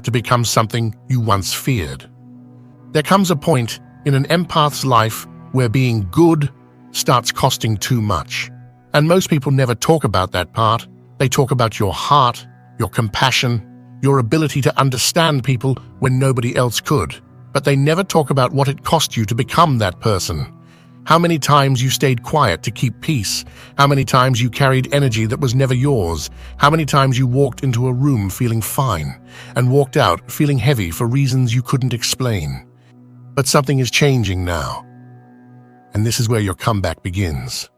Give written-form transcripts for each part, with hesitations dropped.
to become something you once feared. There comes a point in an empath's life where being good starts costing too much. And most people never talk about that part. They talk about your heart, your compassion, your ability to understand people when nobody else could. But they never talk about what it cost you to become that person. How many times you stayed quiet to keep peace? How many times you carried energy that was never yours? How many times you walked into a room feeling fine and walked out feeling heavy for reasons you couldn't explain? But something is changing now. And this is where your comeback begins.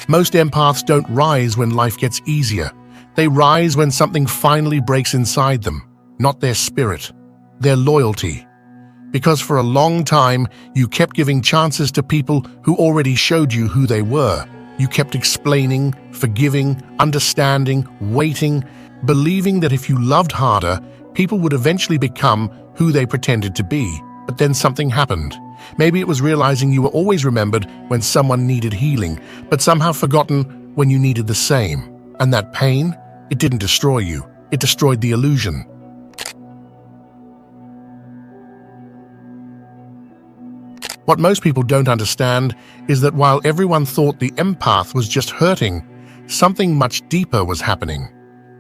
Most empaths don't rise when life gets easier. They rise when something finally breaks inside them, not their spirit, their loyalty. Because for a long time, you kept giving chances to people who already showed you who they were. You kept explaining, forgiving, understanding, waiting, believing that if you loved harder, people would eventually become who they pretended to be. But then something happened. Maybe it was realizing you were always remembered when someone needed healing, but somehow forgotten when you needed the same. And that pain, it didn't destroy you. It destroyed the illusion. What most people don't understand is that while everyone thought the empath was just hurting, something much deeper was happening.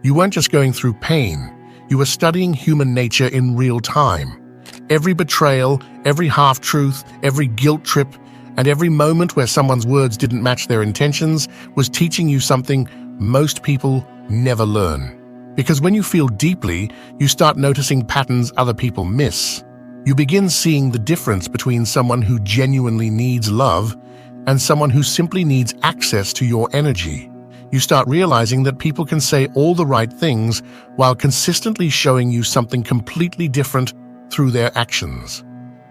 You weren't just going through pain. You were studying human nature in real time. Every betrayal, every half-truth, every guilt trip, and every moment where someone's words didn't match their intentions was teaching you something most people never learn. Because when you feel deeply, you start noticing patterns other people miss. You begin seeing the difference between someone who genuinely needs love and someone who simply needs access to your energy. You start realizing that people can say all the right things while consistently showing you something completely different through their actions.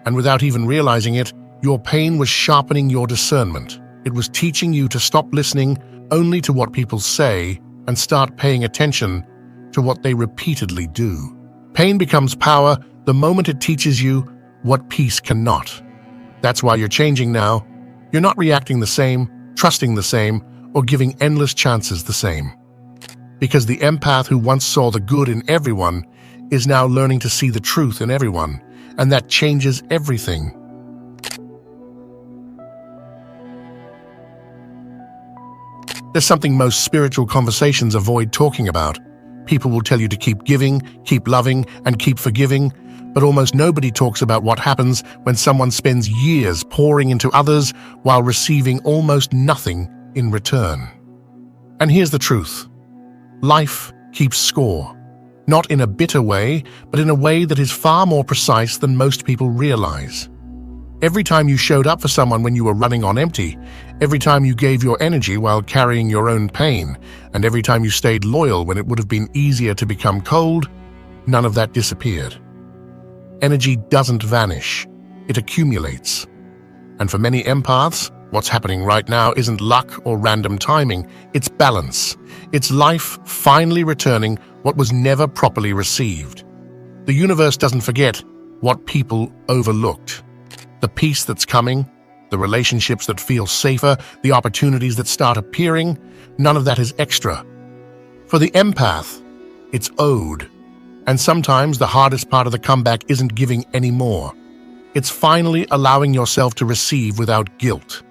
And without even realizing it, your pain was sharpening your discernment. It was teaching you to stop listening only to what people say and start paying attention to what they repeatedly do. Pain becomes power the moment it teaches you what peace cannot. That's why you're changing now. You're not reacting the same, trusting the same, or giving endless chances the same. Because the empath who once saw the good in everyone is now learning to see the truth in everyone, and that changes everything. There's something most spiritual conversations avoid talking about. People will tell you to keep giving, keep loving, and keep forgiving, but almost nobody talks about what happens when someone spends years pouring into others while receiving almost nothing in return. And here's the truth. Life keeps score. Not in a bitter way, but in a way that is far more precise than most people realize. Every time you showed up for someone when you were running on empty, every time you gave your energy while carrying your own pain, and every time you stayed loyal when it would have been easier to become cold, none of that disappeared. Energy doesn't vanish, it accumulates. And for many empaths, what's happening right now isn't luck or random timing, it's balance. It's life finally returning what was never properly received. The universe doesn't forget what people overlooked. The peace that's coming, the relationships that feel safer, the opportunities that start appearing, none of that is extra. For the empath, it's owed. And sometimes the hardest part of the comeback isn't giving any more. It's finally allowing yourself to receive without guilt.